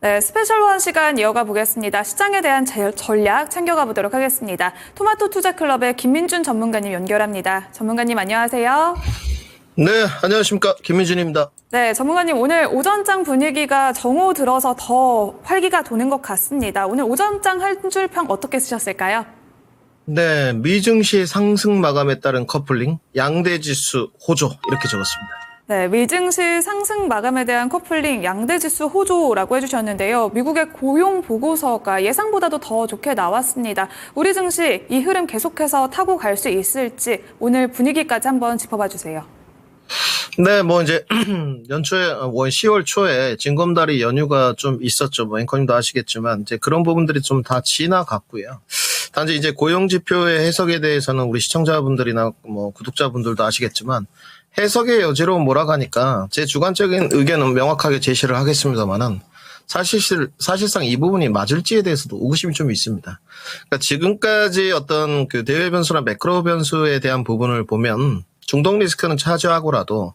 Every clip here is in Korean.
네, 스페셜1 시간 이어가 보겠습니다. 시장에 대한 전략 챙겨가 보도록 하겠습니다. 토마토 투자클럽의 김민준 전문가님 연결합니다. 전문가님 안녕하세요. 네, 안녕하십니까. 김민준입니다. 네, 전문가님 오늘 오전장 분위기가 정오 들어서 더 활기가 도는 것 같습니다. 오늘 오전장 한 줄 평 어떻게 쓰셨을까요? 네, 미증시 상승 마감에 따른 커플링, 양대지수 호조 이렇게 적었습니다. 네, 미증시 상승 마감에 대한 커플링 양대지수 호조라고 해주셨는데요. 미국의 고용 보고서가 예상보다도 더 좋게 나왔습니다. 우리 증시 이 흐름 계속해서 타고 갈 수 있을지 오늘 분위기까지 한번 짚어봐 주세요. 네, 이제 연초에 10월 초에 징검다리 연휴가 좀 있었죠. 앵커님도 아시겠지만 이제 그런 부분들이 좀 다 지나갔고요. 단지 이제 고용 지표의 해석에 대해서는 우리 시청자분들이나 구독자분들도 아시겠지만 해석의 여지로 몰아가니까 제 주관적인 의견은 명확하게 제시를 하겠습니다만은 사실상 이 부분이 맞을지에 대해서도 의구심이 좀 있습니다. 그러니까 지금까지 어떤 그 대외 변수나 매크로 변수에 대한 부분을 보면 중동 리스크는 차지하고라도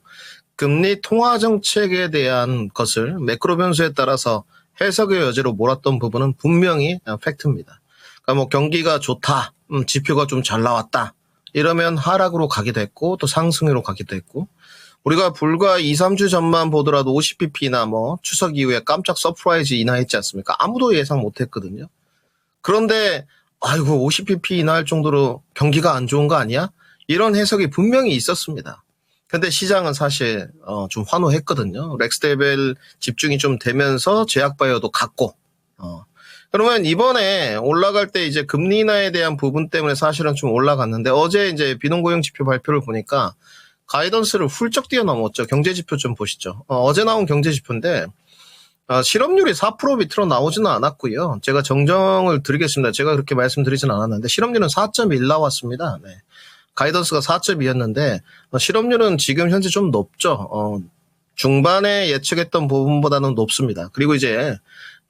금리 통화 정책에 대한 것을 매크로 변수에 따라서 해석의 여지로 몰았던 부분은 분명히 팩트입니다. 그러니까 경기가 좋다, 지표가 좀 잘 나왔다. 이러면 하락으로 가기도 했고 또 상승으로 가기도 했고 우리가 불과 2, 3주 전만 보더라도 50bp나 추석 이후에 깜짝 서프라이즈 인하했지 않습니까? 아무도 예상 못했거든요. 그런데 아이고 50bp 인하할 정도로 경기가 안 좋은 거 아니야? 이런 해석이 분명히 있었습니다. 근데 시장은 사실 좀 환호했거든요. 렉스테벨 집중이 좀 되면서 제약 바이오도 갔고 그러면 이번에 올라갈 때 이제 금리 인하에 대한 부분 때문에 사실은 좀 올라갔는데 어제 이제 비농고용 지표 발표를 보니까 가이던스를 훌쩍 뛰어넘었죠. 경제 지표 좀 보시죠. 어제 나온 경제 지표인데 실업률이 4% 밑으로 나오지는 않았고요. 제가 정정을 드리겠습니다. 제가 그렇게 말씀드리진 않았는데 실업률은 4.1 나왔습니다. 네. 가이던스가 4.2였는데 실업률은 지금 현재 좀 높죠. 중반에 예측했던 부분보다는 높습니다. 그리고 이제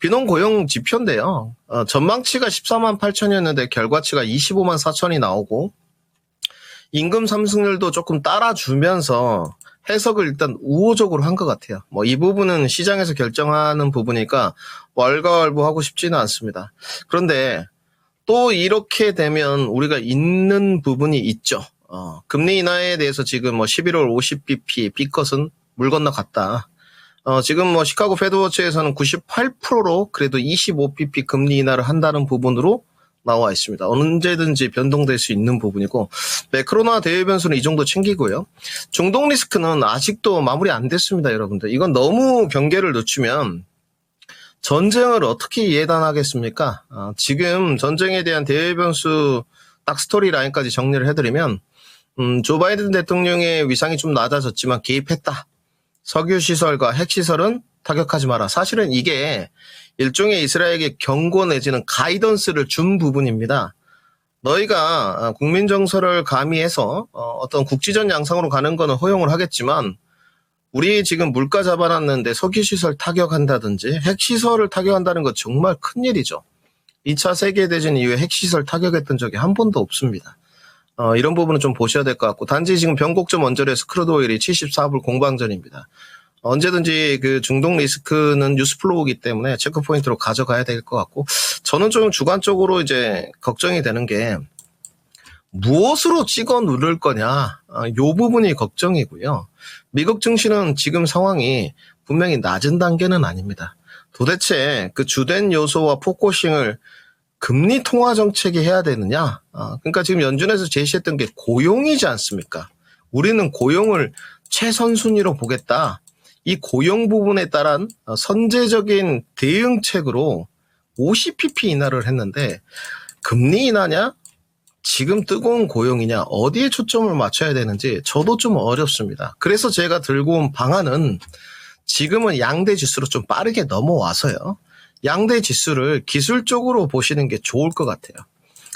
비농고용 지표인데요. 전망치가 14만 8천이었는데 결과치가 25만 4천이 나오고 임금 상승률도 조금 따라주면서 해석을 일단 우호적으로 한 것 같아요. 이 부분은 시장에서 결정하는 부분이니까 왈가왈부하고 싶지는 않습니다. 그런데 또 이렇게 되면 우리가 잊는 부분이 있죠. 금리 인하에 대해서 지금 11월 50bp B컷은 물 건너갔다. 지금 시카고 패드워치에서는 98%로 그래도 25bp 금리 인하를 한다는 부분으로 나와 있습니다. 언제든지 변동될 수 있는 부분이고 매크로나 대외 변수는 이 정도 챙기고요. 중동 리스크는 아직도 마무리 안 됐습니다, 여러분들. 이건 너무 경계를 늦추면 전쟁을 어떻게 예단하겠습니까? 지금 전쟁에 대한 대외 변수 딱 스토리 라인까지 정리를 해드리면 조 바이든 대통령의 위상이 좀 낮아졌지만 개입했다. 석유시설과 핵시설은 타격하지 마라. 사실은 이게 일종의 이스라엘에게 경고 내지는 가이던스를 준 부분입니다. 너희가 국민정서를 가미해서 어떤 국지전 양상으로 가는 거는 허용을 하겠지만 우리 지금 물가 잡아놨는데 석유시설 타격한다든지 핵시설을 타격한다는 거 정말 큰일이죠. 2차 세계대전 이후에 핵시설 타격했던 적이 한 번도 없습니다. 이런 부분은 좀 보셔야 될 것 같고 단지 지금 변곡점 원자로에서 크루드 오일이 74불 공방전입니다. 언제든지 그 중동 리스크는 뉴스플로우이기 때문에 체크포인트로 가져가야 될 것 같고 저는 좀 주관적으로 이제 걱정이 되는 게 무엇으로 찍어 누를 거냐 요 부분이 걱정이고요. 미국 증시는 지금 상황이 분명히 낮은 단계는 아닙니다. 도대체 그 주된 요소와 포커싱을 금리 통화 정책이 해야 되느냐? 그러니까 지금 연준에서 제시했던 게 고용이지 않습니까? 우리는 고용을 최선순위로 보겠다. 이 고용 부분에 따른 선제적인 대응책으로 50pp 인하를 했는데 금리 인하냐? 지금 뜨거운 고용이냐? 어디에 초점을 맞춰야 되는지 저도 좀 어렵습니다. 그래서 제가 들고 온 방안은 지금은 양대 지수로 좀 빠르게 넘어와서요. 양대 지수를 기술적으로 보시는 게 좋을 것 같아요.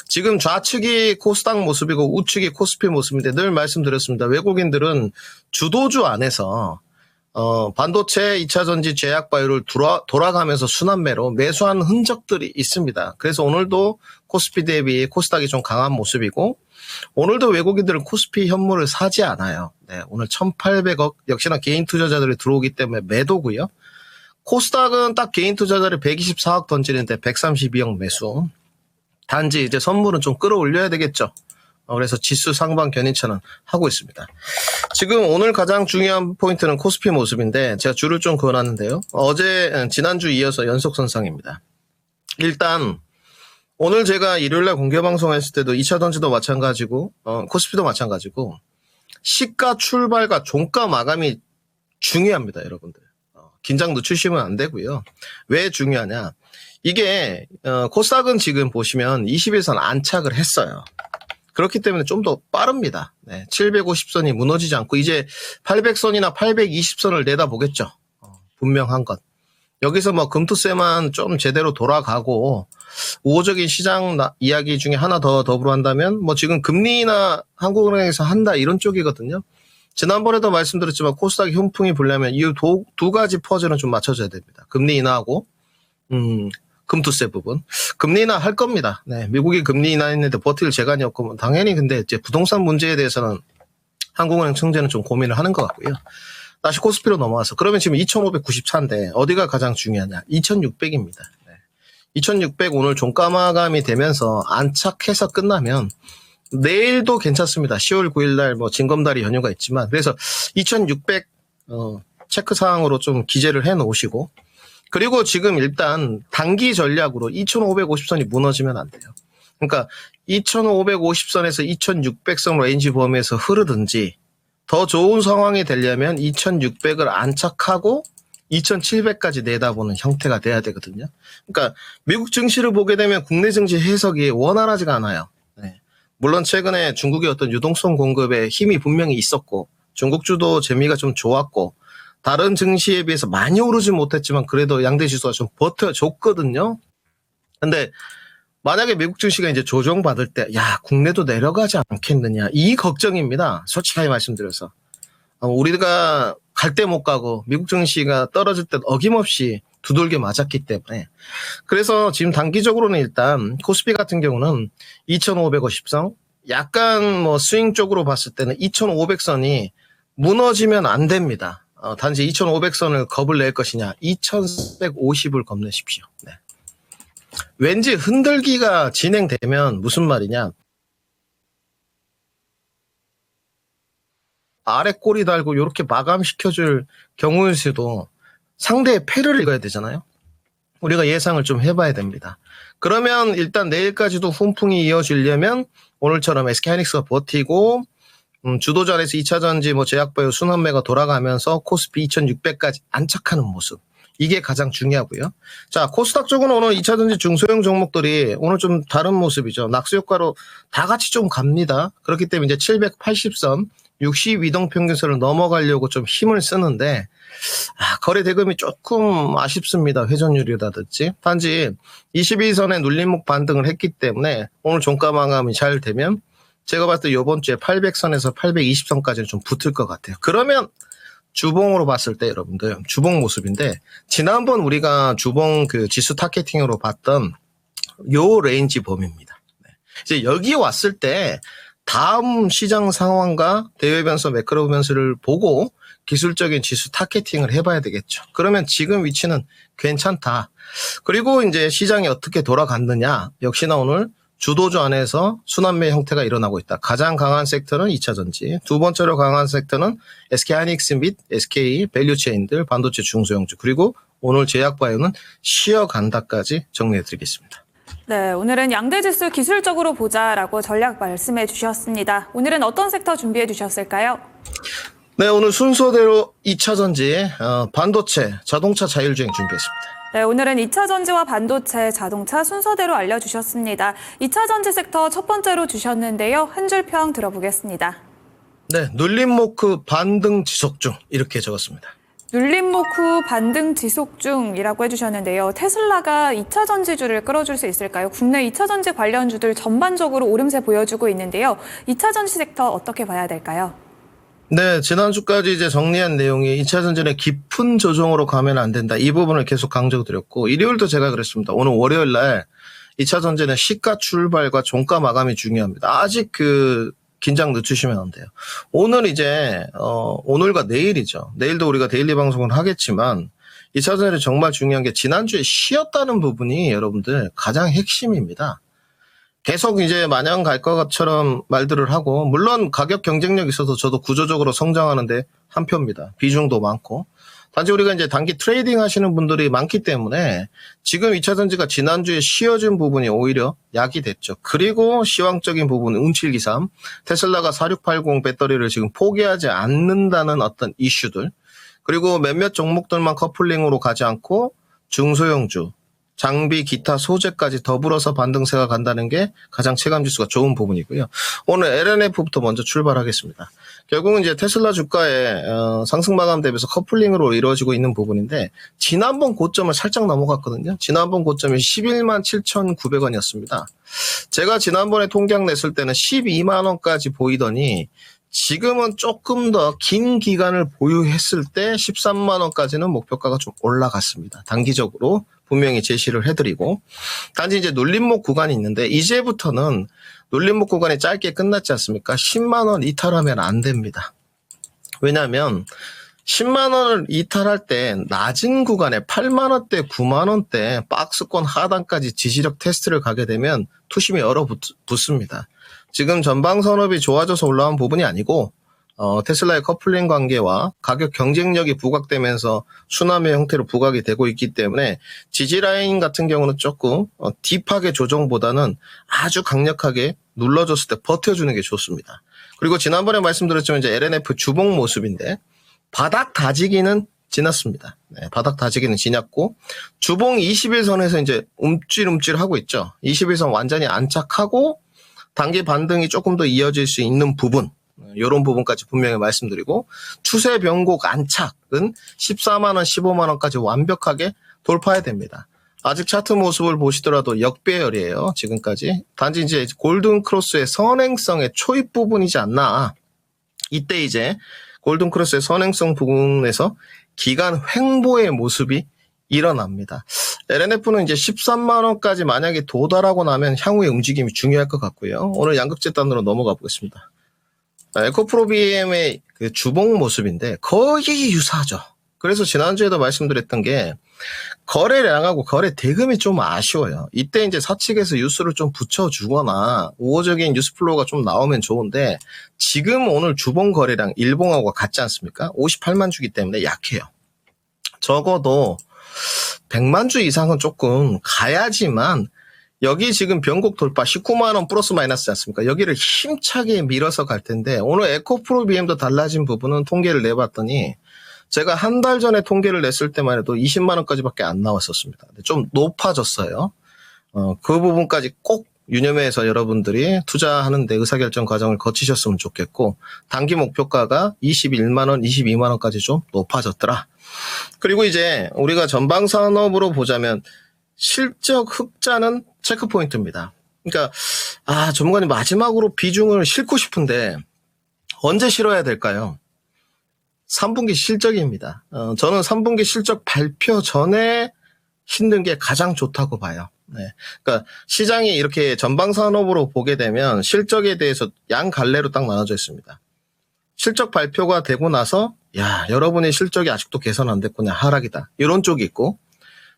지금 좌측이 코스닥 모습이고 우측이 코스피 모습인데 늘 말씀드렸습니다. 외국인들은 주도주 안에서 반도체, 2차전지, 제약바이오를 돌아가면서 순환매로 매수한 흔적들이 있습니다. 그래서 오늘도 코스피 대비 코스닥이 좀 강한 모습이고 오늘도 외국인들은 코스피 현물을 사지 않아요. 네, 오늘 1,800억 역시나 개인 투자자들이 들어오기 때문에 매도고요. 코스닥은 딱 개인 투자자를 124억 던지는데 132억 매수. 단지 이제 선물은 좀 끌어올려야 되겠죠. 그래서 지수 상방 견인차는 하고 있습니다. 지금 오늘 가장 중요한 포인트는 코스피 모습인데 제가 줄을 좀 그어놨는데요. 지난주 이어서 연속 선상입니다. 일단 오늘 제가 일요일날 공개방송했을 때도 2차 전지도 마찬가지고 코스피도 마찬가지고 시가 출발과 종가 마감이 중요합니다. 여러분들. 긴장 늦추시면 안 되고요. 왜 중요하냐. 이게 코스닥은 지금 보시면 20일선 안착을 했어요. 그렇기 때문에 좀 더 빠릅니다. 네, 750선이 무너지지 않고 이제 800선이나 820선을 내다보겠죠. 분명한 것. 여기서 뭐 금투세만 좀 제대로 돌아가고 우호적인 시장 이야기 중에 하나 더 더불어 한다면 뭐 지금 금리나 한국은행에서 한다 이런 쪽이거든요. 지난번에도 말씀드렸지만 코스닥이 훈풍이 불려면 이 두 가지 퍼즐은 좀 맞춰줘야 됩니다. 금리 인하하고 금투세 부분. 금리 인하 할 겁니다. 네, 미국이 금리 인하했는데 버틸 재간이 없고 당연히 근데 이제 부동산 문제에 대해서는 한국은행 총재는 좀 고민을 하는 것 같고요. 다시 코스피로 넘어와서 그러면 지금 2,594인데 어디가 가장 중요하냐? 2,600입니다. 네. 2,600 오늘 종가 마감이 되면서 안착해서 끝나면 내일도 괜찮습니다. 10월 9일 날 뭐 징검다리 연휴가 있지만 그래서 2,600 체크 사항으로 좀 기재를 해 놓으시고 그리고 지금 일단 단기 전략으로 2,550선이 무너지면 안 돼요. 그러니까 2,550선에서 2,600선 레인지 범위에서 흐르든지 더 좋은 상황이 되려면 2,600을 안착하고 2,700까지 내다보는 형태가 돼야 되거든요. 그러니까 미국 증시를 보게 되면 국내 증시 해석이 원활하지가 않아요. 네. 물론 최근에 중국의 어떤 유동성 공급에 힘이 분명히 있었고 중국주도 재미가 좀 좋았고 다른 증시에 비해서 많이 오르지 못했지만 그래도 양대 지수가 좀 버텨줬거든요. 근데 만약에 미국 증시가 이제 조정받을 때, 야, 국내도 내려가지 않겠느냐. 이 걱정입니다. 솔직하게 말씀드려서. 우리가 갈 때 못 가고 미국 증시가 떨어질 때 어김없이 두들겨 맞았기 때문에. 그래서 지금 단기적으로는 일단 코스피 같은 경우는 2,550선, 약간 뭐 스윙 쪽으로 봤을 때는 2,500선이 무너지면 안 됩니다. 단지 2,500선을 겁을 낼 것이냐. 2,450을 겁내십시오. 네. 왠지 흔들기가 진행되면 무슨 말이냐. 아래 꼬리 달고 이렇게 마감시켜줄 경우일수도 상대의 패를 읽어야 되잖아요. 우리가 예상을 좀 해봐야 됩니다. 그러면 일단 내일까지도 훈풍이 이어지려면 오늘처럼 SK하이닉스가 버티고 주도전에서 2차전지 뭐 제약바이오 순환매가 돌아가면서 코스피 2,600까지 안착하는 모습. 이게 가장 중요하고요. 자, 코스닥 쪽은 오늘 2차전지 중소형 종목들이 오늘 좀 다른 모습이죠. 낙수 효과로 다 같이 좀 갑니다. 그렇기 때문에 이제 780선, 60 이동평균선을 넘어가려고 좀 힘을 쓰는데 거래 대금이 조금 아쉽습니다. 회전율이라든지. 단지 22선에 눌림목 반등을 했기 때문에 오늘 종가 마감이 잘 되면 제가 봤을 때 이번 주에 800선에서 820선까지는 좀 붙을 것 같아요. 그러면 주봉으로 봤을 때 여러분들 주봉 모습인데 지난번 우리가 주봉 그 지수 타겟팅으로 봤던 요 레인지 범위입니다. 네. 이제 여기 왔을 때 다음 시장 상황과 대외 변수, 매크로 변수를 보고 기술적인 지수 타겟팅을 해봐야 되겠죠. 그러면 지금 위치는 괜찮다. 그리고 이제 시장이 어떻게 돌아갔느냐. 역시나 오늘 주도주 안에서 순환매 형태가 일어나고 있다. 가장 강한 섹터는 2차전지, 두 번째로 강한 섹터는 SK하이닉스 및 SK 밸류체인들, 반도체 중소형주, 그리고 오늘 제약바이오는 쉬어간다까지 정리해드리겠습니다. 네, 오늘은 양대지수 기술적으로 보자라고 전략 말씀해 주셨습니다. 오늘은 어떤 섹터 준비해 주셨을까요? 네, 오늘 순서대로 2차전지, 반도체, 자동차 자율주행 준비했습니다. 네, 오늘은 2차 전지와 반도체, 자동차 순서대로 알려주셨습니다. 2차 전지 섹터 첫 번째로 주셨는데요. 한 줄 평 들어보겠습니다. 네, 눌림목 반등 지속 중 이렇게 적었습니다. 눌림목 후 반등 지속 중이라고 해주셨는데요. 테슬라가 2차 전지주를 끌어줄 수 있을까요? 국내 2차 전지 관련주들 전반적으로 오름세 보여주고 있는데요. 2차 전지 섹터 어떻게 봐야 될까요? 네, 지난주까지 이제 정리한 내용이 2차 전지는 깊은 조정으로 가면 안 된다. 이 부분을 계속 강조드렸고, 일요일도 제가 그랬습니다. 오늘 월요일 날 2차 전지는 시가 출발과 종가 마감이 중요합니다. 아직 긴장 늦추시면 안 돼요. 오늘 이제, 오늘과 내일이죠. 내일도 우리가 데일리 방송을 하겠지만, 2차전이 정말 중요한 게 지난주에 쉬었다는 부분이 여러분들 가장 핵심입니다. 계속 이제 마냥 갈 것처럼 말들을 하고, 물론 가격 경쟁력 있어서 저도 구조적으로 성장하는데 한 표입니다. 비중도 많고. 단지 우리가 이제 단기 트레이딩 하시는 분들이 많기 때문에 지금 2차전지가 지난주에 쉬어진 부분이 오히려 약이 됐죠. 그리고 시황적인 부분, 운칠기삼, 테슬라가 4680 배터리를 지금 포기하지 않는다는 어떤 이슈들, 그리고 몇몇 종목들만 커플링으로 가지 않고 중소형주, 장비, 기타, 소재까지 더불어서 반등세가 간다는 게 가장 체감지수가 좋은 부분이고요. 오늘 LNF부터 먼저 출발하겠습니다. 결국은 이제 테슬라 주가의 상승 마감 대비해서 커플링으로 이루어지고 있는 부분인데, 지난번 고점을 살짝 넘어갔거든요. 지난번 고점이 11만 7,900원이었습니다. 제가 지난번에 통계학 냈을 때는 12만 원까지 보이더니 지금은 조금 더 긴 기간을 보유했을 때 13만 원까지는 목표가가 좀 올라갔습니다. 단기적으로 분명히 제시를 해드리고, 단지 이제 눌림목 구간이 있는데 이제부터는 눌림목 구간이 짧게 끝났지 않습니까? 10만 원 이탈하면 안 됩니다. 왜냐하면 10만 원을 이탈할 때 낮은 구간에 8만 원대, 9만 원대 박스권 하단까지 지지력 테스트를 가게 되면 투심이 얼어붙습니다. 지금 전방 산업이 좋아져서 올라온 부분이 아니고 테슬라의 커플링 관계와 가격 경쟁력이 부각되면서 순환의 형태로 부각이 되고 있기 때문에 지지라인 같은 경우는 조금 딥하게 조정보다는 아주 강력하게 눌러줬을 때 버텨주는 게 좋습니다. 그리고 지난번에 말씀드렸지만 이제 LNF 주봉 모습인데 바닥 다지기는 지났습니다. 네, 바닥 다지기는 지났고 주봉 21선에서 이제 움찔움찔 하고 있죠. 21선 완전히 안착하고 단기 반등이 조금 더 이어질 수 있는 부분, 이런 부분까지 분명히 말씀드리고, 추세 변곡 안착은 14만 원, 15만 원까지 완벽하게 돌파해야 됩니다. 아직 차트 모습을 보시더라도 역배열이에요. 지금까지. 단지 이제 골든 크로스의 선행성의 초입 부분이지 않나. 이때 이제 골든 크로스의 선행성 부분에서 기간 횡보의 모습이 일어납니다. LNF는 이제 13만 원까지 만약에 도달하고 나면 향후의 움직임이 중요할 것 같고요. 오늘 양극재단으로 넘어가 보겠습니다. 에코프로비엠의 그 주봉 모습인데 거의 유사하죠. 그래서 지난주에도 말씀드렸던 게 거래량하고 거래 대금이 좀 아쉬워요. 이때 이제 사측에서 뉴스를 좀 붙여주거나 우호적인 뉴스 플로우가 좀 나오면 좋은데, 지금 오늘 주봉 거래량 일봉하고 같지 않습니까? 58만 주기 때문에 약해요. 적어도 100만 주 이상은 조금 가야지만, 여기 지금 변곡 돌파 19만 원 플러스 마이너스지 않습니까? 여기를 힘차게 밀어서 갈 텐데, 오늘 에코프로 BM도 달라진 부분은 통계를 내봤더니 제가 한 달 전에 통계를 냈을 때만 해도 20만 원까지밖에 안 나왔었습니다. 좀 높아졌어요. 그 부분까지 꼭 유념해서 여러분들이 투자하는데 의사결정 과정을 거치셨으면 좋겠고, 단기 목표가가 21만 원, 22만 원까지 좀 높아졌더라. 그리고 이제 우리가 전방 산업으로 보자면 실적 흑자는 체크 포인트입니다. 그러니까 전문가님 마지막으로 비중을 싣고 싶은데 언제 실어야 될까요? 3분기 실적입니다. 저는 3분기 실적 발표 전에 싣는 게 가장 좋다고 봐요. 네. 그러니까 시장이 이렇게 전방 산업으로 보게 되면 실적에 대해서 양 갈래로 딱 나눠져 있습니다. 실적 발표가 되고 나서 여러분의 실적이 아직도 개선 안 됐구나, 하락이다, 이런 쪽이 있고,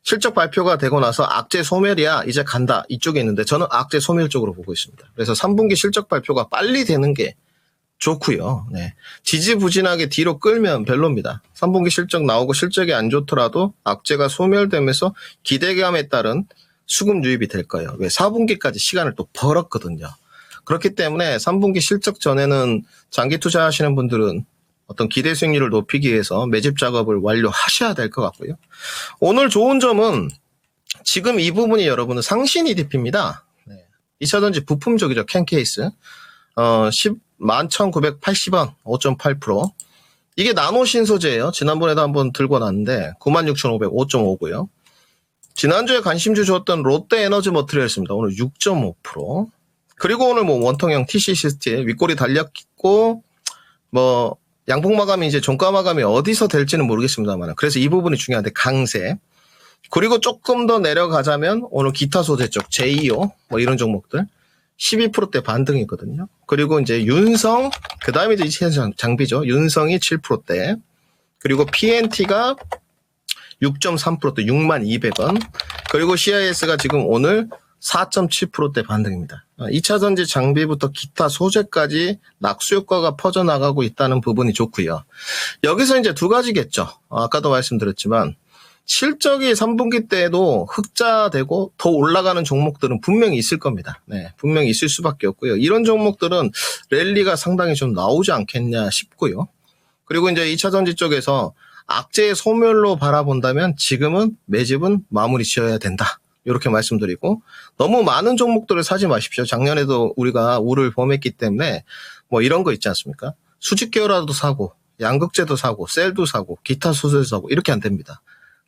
실적 발표가 되고 나서 악재 소멸이야, 이제 간다, 이쪽에 있는데 저는 악재 소멸 쪽으로 보고 있습니다. 그래서 3분기 실적 발표가 빨리 되는 게 좋고요. 네. 지지부진하게 뒤로 끌면 별로입니다. 3분기 실적 나오고 실적이 안 좋더라도 악재가 소멸되면서 기대감에 따른 수급 유입이 될 거예요. 왜? 4분기까지 시간을 또 벌었거든요. 그렇기 때문에 3분기 실적 전에는 장기 투자하시는 분들은 어떤 기대 수익률을 높이기 위해서 매집 작업을 완료하셔야 될 것 같고요. 오늘 좋은 점은 지금 이 부분이 여러분은 상신 EDP입니다. 네. 2차전지 부품 쪽이죠. 캔 케이스. 11,980원, 5.8%. 이게 나노 신소재예요. 지난번에도 한번 들고 왔는데 96,500, 5.5고요. 지난주에 관심주 줬던 롯데에너지 머티리얼스입니다. 오늘 6.5%. 그리고 오늘 원통형 TCC 스틸 윗골이 달렸고, 양봉 마감이 이제 종가 마감이 어디서 될지는 모르겠습니다만, 그래서 이 부분이 중요한데 강세. 그리고 조금 더 내려가자면 오늘 기타 소재 쪽 JEO 이런 종목들 12%대 반등이거든요. 그리고 이제 윤성, 그 다음에 이제 장비죠. 윤성이 7%대. 그리고 PNT가 6.3%대 62,200원. 그리고 CIS가 지금 오늘 4.7%대 반등입니다. 2차 전지 장비부터 기타 소재까지 낙수 효과가 퍼져나가고 있다는 부분이 좋고요. 여기서 이제 두 가지겠죠. 아까도 말씀드렸지만 실적이 3분기 때에도 흑자되고 더 올라가는 종목들은 분명히 있을 겁니다. 네, 분명히 있을 수밖에 없고요. 이런 종목들은 랠리가 상당히 좀 나오지 않겠냐 싶고요. 그리고 이제 2차 전지 쪽에서 악재의 소멸로 바라본다면 지금은 매집은 마무리 지어야 된다. 이렇게 말씀드리고 너무 많은 종목들을 사지 마십시오. 작년에도 우리가 우를 범했기 때문에 뭐 이런 거 있지 않습니까? 수직 계열화도 사고 양극재도 사고 셀도 사고 기타 소재도 사고 이렇게 안 됩니다.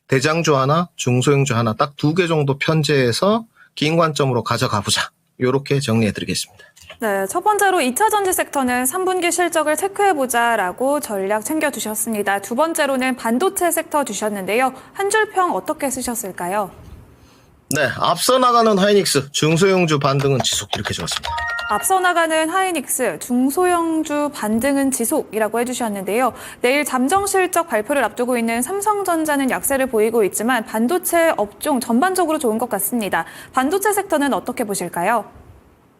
대장주 하나, 중소형주 하나 딱 2개 정도 편제해서 긴 관점으로 가져가 보자. 이렇게 정리해드리겠습니다. 네, 첫 번째로 2차 전지 섹터는 3분기 실적을 체크해보자라고 전략 챙겨두셨습니다. 두 번째로는 반도체 섹터 주셨는데요. 한 줄 평 어떻게 쓰셨을까요? 네, 앞서 나가는 하이닉스, 중소형주 반등은 지속 이렇게 적었습니다. 앞서 나가는 하이닉스, 중소형주 반등은 지속이라고 해주셨는데요. 내일 잠정 실적 발표를 앞두고 있는 삼성전자는 약세를 보이고 있지만 반도체 업종 전반적으로 좋은 것 같습니다. 반도체 섹터는 어떻게 보실까요?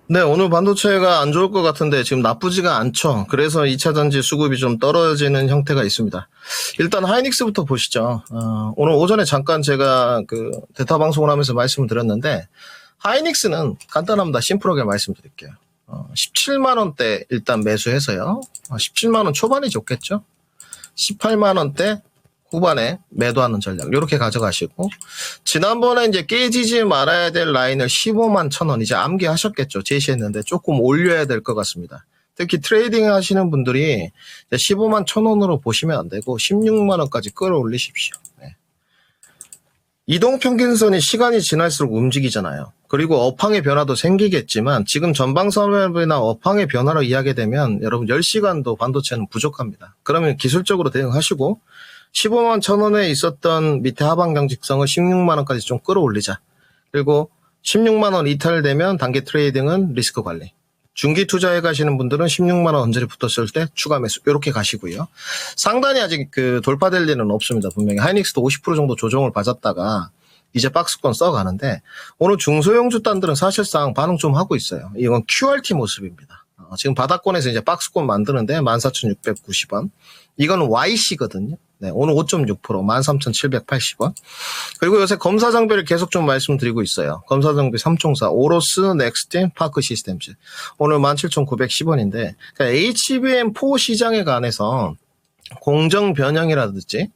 네, 오늘 반도체가 안 좋을 것 같은데 지금 나쁘지가 않죠. 그래서 2차 전지 수급이 좀 떨어지는 형태가 있습니다. 일단 하이닉스부터 보시죠. 오늘 오전에 잠깐 제가 그 대타 방송을 하면서 말씀을 드렸는데 하이닉스는 간단합니다. 심플하게 말씀드릴게요. 17만 원대 일단 매수해서요. 17만 원 초반이 좋겠죠. 18만 원대 후반에 매도하는 전략 이렇게 가져가시고 지난번에 이제 깨지지 말아야 될 라인을 15만 1,000원 이제 암기하셨겠죠. 제시했는데 조금 올려야 될 것 같습니다. 특히 트레이딩 하시는 분들이 15만 1,000원으로 보시면 안 되고 16만 원까지 끌어올리십시오. 네. 이동평균선이 시간이 지날수록 움직이잖아요. 그리고 업황의 변화도 생기겠지만 지금 전방산업이나 업황의 변화로 이야기되면 여러분 10시간도 반도체는 부족합니다. 그러면 기술적으로 대응하시고 15만 1,000원에 있었던 밑에 하방경 직성을 16만 원까지 좀 끌어올리자. 그리고 16만 원 이탈되면 단기 트레이딩은 리스크 관리. 중기 투자해 가시는 분들은 16만 원 언저리 붙었을 때 추가 매수 이렇게 가시고요. 상단이 아직 그 돌파될 일은 없습니다. 분명히 하이닉스도 50% 정도 조정을 받았다가 이제 박스권 써가는데 오늘 중소형주 단들은 사실상 반응 좀 하고 있어요. 이건 QRT 모습입니다. 지금 바닥권에서 이제 박스권 만드는데 14,690원. 이건 YC거든요. 네, 오늘 5.6%, 13,780원. 그리고 요새 검사 장비를 계속 좀 말씀드리고 있어요. 검사 장비 3총사, 오로스, 넥스틴, 파크 시스템즈. 오늘 17,910원인데, 그러니까 HBM4 시장에 관해서 공정 변형이라든지,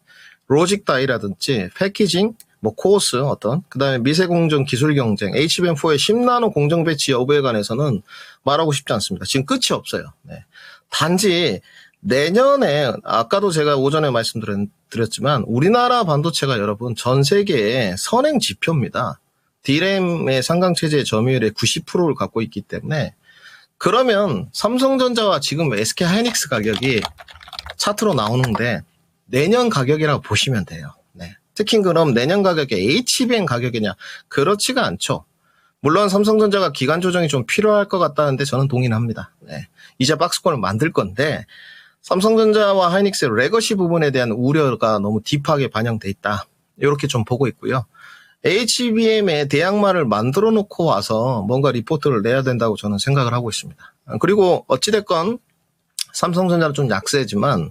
로직 다이라든지, 패키징, 뭐 코어스 어떤, 그 다음에 미세 공정 기술 경쟁, HBM4의 10나노 공정 배치 여부에 관해서는 말하고 싶지 않습니다. 지금 끝이 없어요. 네. 단지, 내년에 아까도 제가 오전에 말씀드렸지만 우리나라 반도체가 여러분 전 세계의 선행 지표입니다. D램의 상강체제의 점유율의 90%를 갖고 있기 때문에 그러면 삼성전자와 지금 SK 하이닉스 가격이 차트로 나오는데 내년 가격이라고 보시면 돼요. 네. 특히 그럼 내년 가격이 HBM 가격이냐? 그렇지가 않죠. 물론 삼성전자가 기간 조정이 좀 필요할 것 같다는데 저는 동의는 합니다. 네. 이제 박스권을 만들 건데 삼성전자와 하이닉스의 레거시 부분에 대한 우려가 너무 딥하게 반영돼 있다. 이렇게 좀 보고 있고요. HBM의 대양말을 만들어 놓고 와서 뭔가 리포트를 내야 된다고 저는 생각을 하고 있습니다. 그리고 어찌됐건 삼성전자는 좀 약세지만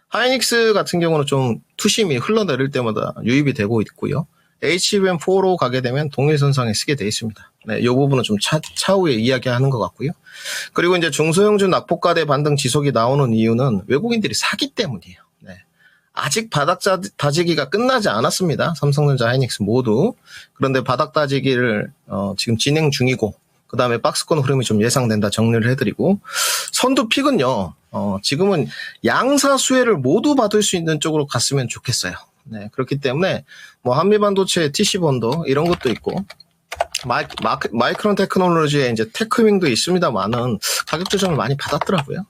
하이닉스 같은 경우는 좀 투심이 흘러내릴 때마다 유입이 되고 있고요. HBM4로 가게 되면 동일선상에 쓰게 돼 있습니다. 네, 이 부분은 좀 차후에 이야기하는 것 같고요. 그리고 이제 중소형주 낙폭과대 반등 지속이 나오는 이유는 외국인들이 사기 때문이에요. 네. 아직 바닥 다지기가 끝나지 않았습니다. 삼성전자, 하이닉스 모두. 그런데 바닥 다지기를 지금 진행 중이고 그 다음에 박스권 흐름이 좀 예상된다 정리를 해드리고 선두 픽은요. 지금은 양사 수혜를 모두 받을 수 있는 쪽으로 갔으면 좋겠어요. 네, 그렇기 때문에 뭐 한미반도체 TC본도 이런 것도 있고 마이크론 테크놀로지에 이제 테크윙도 있습니다만은 가격 조정을 많이 받았더라고요.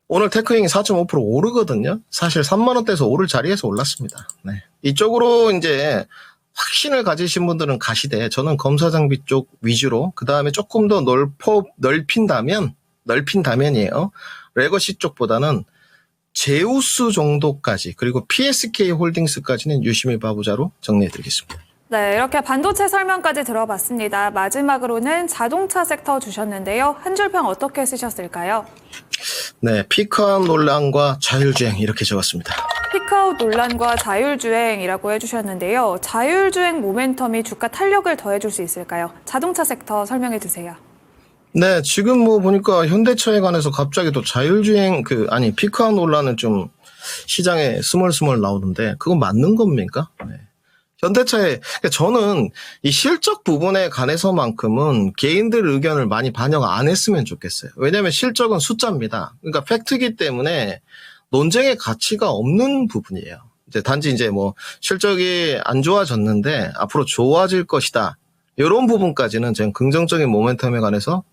오늘 테크윙이 4.5% 오르거든요. 사실 3만 원대에서 오를 자리에서 올랐습니다. 네. 이쪽으로 이제 확신을 가지신 분들은 가시되 저는 검사 장비 쪽 위주로 그 다음에 조금 더 넓힌다면이에요. 레거시 쪽보다는 제우스 정도까지 그리고 PSK 홀딩스까지는 유심히 봐보자로 정리해드리겠습니다. 네, 이렇게 반도체 설명까지 들어봤습니다. 마지막으로는 자동차 섹터 주셨는데요. 한 줄 평 어떻게 쓰셨을까요? 네, 피크아웃 논란과 자율주행 이렇게 적었습니다. 피크아웃 논란과 자율주행이라고 해주셨는데요. 자율주행 모멘텀이 주가 탄력을 더해줄 수 있을까요? 자동차 섹터 설명해 주세요. 네, 지금 뭐 보니까 현대차에 관해서 갑자기 또 자율주행 피크아웃 논란은 좀 시장에 스멀스멀 나오는데 그건 맞는 겁니까? 네. 현대차에 그러니까 저는 이 실적 부분에 관해서만큼은 개인들 의견을 많이 반영 안 했으면 좋겠어요. 왜냐하면 실적은 숫자입니다. 그러니까 팩트이기 때문에 논쟁의 가치가 없는 부분이에요. 단지 뭐 실적이 안 좋아졌는데 앞으로 좋아질 것이다. 이런 부분까지는 저는 긍정적인 모멘텀에 관해서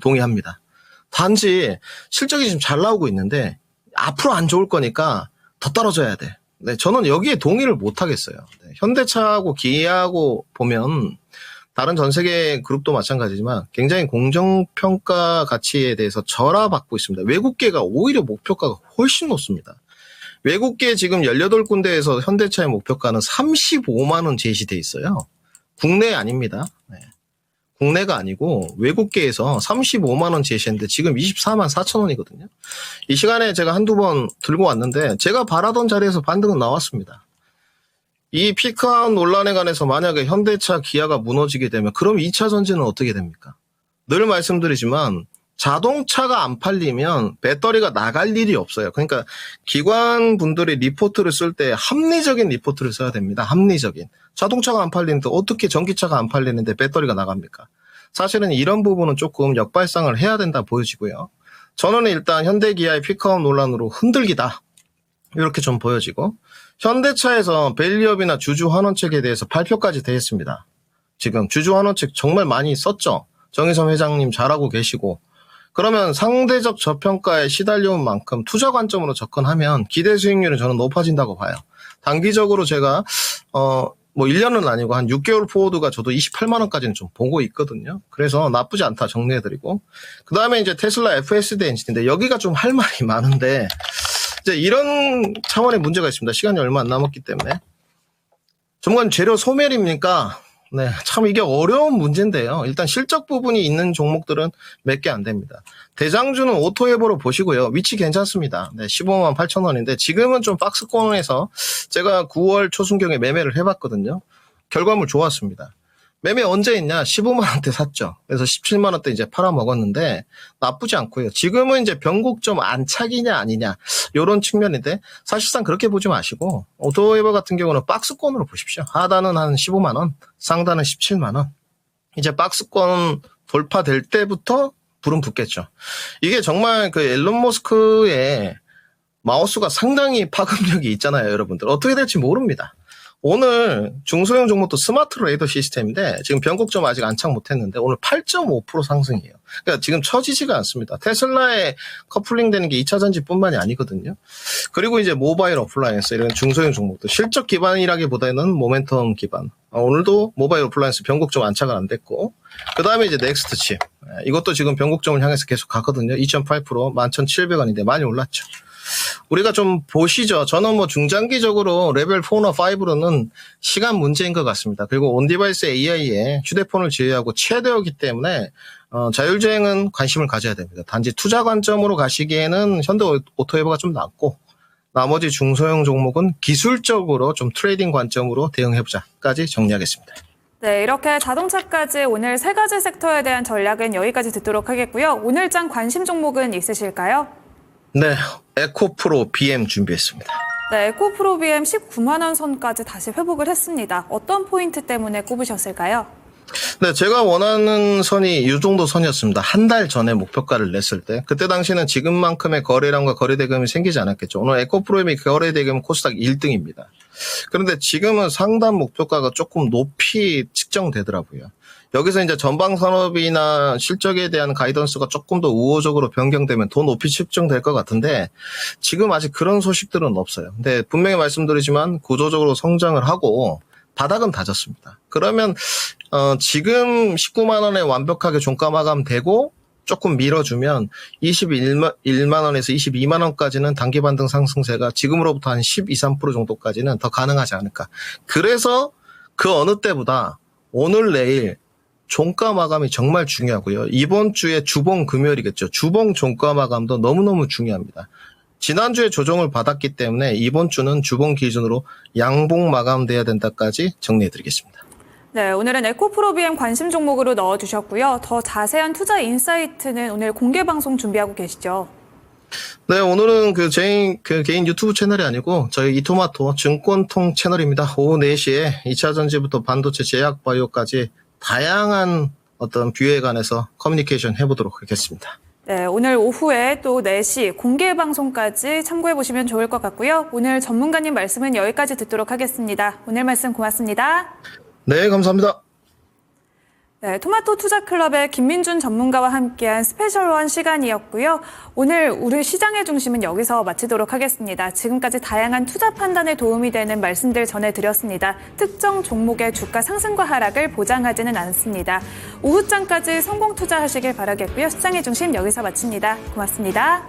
동의합니다. 단지 실적이 지금 잘 나오고 있는데 앞으로 안 좋을 거니까 더 떨어져야 돼. 네, 저는 여기에 동의를 못 하겠어요. 네, 현대차하고 기아하고 보면 다른 전 세계 그룹도 마찬가지지만 굉장히 공정평가 가치에 대해서 절하받고 있습니다. 외국계가 오히려 목표가가 훨씬 높습니다. 외국계 지금 18군데에서 현대차의 목표가는 35만 원 제시돼 있어요. 국내 아닙니다. 네. 국내가 아니고 외국계에서 35만 원 제시했는데 지금 24만 4천 원이거든요. 이 시간에 제가 한두 번 들고 왔는데 제가 바라던 자리에서 반등은 나왔습니다. 이 피크아웃 논란에 관해서 만약에 현대차, 기아가 무너지게 되면 그럼 2차 전지는 어떻게 됩니까? 늘 말씀드리지만 자동차가 안 팔리면 배터리가 나갈 일이 없어요. 그러니까 기관 분들이 리포트를 쓸 때 합리적인 리포트를 써야 됩니다. 합리적인. 자동차가 안 팔리는데 어떻게 전기차가 안 팔리는데 배터리가 나갑니까? 사실은 이런 부분은 조금 역발상을 해야 된다 보여지고요. 저는 일단 현대기아의 피크아웃 논란으로 흔들기다. 이렇게 좀 보여지고 현대차에서 밸류업이나 주주환원책에 대해서 발표까지 돼 있습니다. 지금 주주환원책 정말 많이 썼죠. 정의선 회장님 잘하고 계시고 그러면 상대적 저평가에 시달려온 만큼 투자 관점으로 접근하면 기대 수익률은 저는 높아진다고 봐요. 단기적으로 제가 뭐 1년은 아니고 한 6개월 포워드가 저도 28만 원까지는 좀 보고 있거든요. 그래서 나쁘지 않다 정리해드리고 그 다음에 이제 테슬라 FSD 엔진인데 여기가 좀 할 말이 많은데 이제 이런 차원의 문제가 있습니다. 시간이 얼마 안 남았기 때문에 전문가님 재료 소멸입니까? 네, 참 이게 어려운 문제인데요. 일단 실적 부분이 있는 종목들은 몇 개 안 됩니다. 대장주는 오토에버로 보시고요. 위치 괜찮습니다. 네, 15만 8천 원인데 지금은 좀 박스권에서 제가 9월 초순경에 매매를 해봤거든요. 결과물 좋았습니다. 매매 언제 했냐? 15만 원대 샀죠. 그래서 17만 원대 이제 팔아먹었는데 나쁘지 않고요. 지금은 이제 변곡점 안착이냐 아니냐 이런 측면인데 사실상 그렇게 보지 마시고 오토에버 같은 경우는 박스권으로 보십시오. 하단은 한 15만 원, 상단은 17만 원. 이제 박스권 돌파될 때부터 불은 붙겠죠. 이게 정말 그 앨런 머스크의 마우스가 상당히 파급력이 있잖아요, 여러분들. 어떻게 될지 모릅니다. 오늘 중소형 종목도 스마트 레이더 시스템인데 지금 변곡점 아직 안착 못했는데 오늘 8.5% 상승이에요. 그러니까 지금 처지지가 않습니다. 테슬라에 커플링 되는 게 2차 전지뿐만이 아니거든요. 그리고 이제 모바일 어플라이언스 이런 중소형 종목도 실적 기반이라기보다는 모멘텀 기반. 오늘도 모바일 어플라이언스 변곡점 안착은 안 됐고 그 다음에 이제 넥스트 칩. 이것도 지금 변곡점을 향해서 계속 가거든요. 2.8% 11,700원인데 많이 올랐죠. 우리가 좀 보시죠. 저는 뭐 중장기적으로 레벨 4나 5로는 시간 문제인 것 같습니다. 그리고 온디바이스 AI에 휴대폰을 제외하고 최대이기 때문에 자율주행은 관심을 가져야 됩니다. 단지 투자 관점으로 가시기에는 현대 오토에버가 좀 낫고 나머지 중소형 종목은 기술적으로 좀 트레이딩 관점으로 대응해보자까지 정리하겠습니다. 네, 이렇게 자동차까지 오늘 세 가지 섹터에 대한 전략은 여기까지 듣도록 하겠고요. 오늘장 관심 종목은 있으실까요? 네, 에코프로 BM 준비했습니다. 네, 에코프로 BM 19만 원 선까지 다시 회복을 했습니다. 어떤 포인트 때문에 꼽으셨을까요? 네, 제가 원하는 선이 이 정도 선이었습니다. 한 달 전에 목표가를 냈을 때. 그때 당시에는 지금만큼의 거래량과 거래대금이 생기지 않았겠죠. 오늘 에코프로의 거래대금 코스닥 1등입니다. 그런데 지금은 상단 목표가가 조금 높이 측정되더라고요. 여기서 이제 전방 산업이나 실적에 대한 가이던스가 조금 더 우호적으로 변경되면 더 높이 측정될 것 같은데 지금 아직 그런 소식들은 없어요. 근데 분명히 말씀드리지만 구조적으로 성장을 하고 바닥은 다졌습니다. 그러면 지금 19만 원에 완벽하게 종가 마감되고 조금 밀어주면 21만 원에서 22만 원까지는 단기 반등 상승세가 지금으로부터 한 12, 3% 정도까지는 더 가능하지 않을까. 그래서 그 어느 때보다 오늘 내일 종가 마감이 정말 중요하고요. 이번 주에 주봉 금요일이겠죠. 주봉 종가 마감도 너무너무 중요합니다. 지난주에 조정을 받았기 때문에 이번 주는 주봉 기준으로 양봉 마감돼야 된다까지 정리해드리겠습니다. 네, 오늘은 에코프로비엠 관심 종목으로 넣어주셨고요. 더 자세한 투자 인사이트는 오늘 공개 방송 준비하고 계시죠? 네, 오늘은 개인 유튜브 채널이 아니고 저희 이토마토 증권통 채널입니다. 오후 4시에 2차 전지부터 반도체, 제약, 바이오까지 다양한 어떤 뷰에 관해서 커뮤니케이션 해보도록 하겠습니다. 네, 오늘 오후에 또 4시 공개 방송까지 참고해 보시면 좋을 것 같고요. 오늘 전문가님 말씀은 여기까지 듣도록 하겠습니다. 오늘 말씀 고맙습니다. 네, 감사합니다. 네, 토마토 투자클럽의 김민준 전문가와 함께한 스페셜1 시간이었고요. 오늘 우리 시장의 중심은 여기서 마치도록 하겠습니다. 지금까지 다양한 투자 판단에 도움이 되는 말씀들 전해드렸습니다. 특정 종목의 주가 상승과 하락을 보장하지는 않습니다. 오후장까지 성공 투자하시길 바라겠고요. 시장의 중심 여기서 마칩니다. 고맙습니다.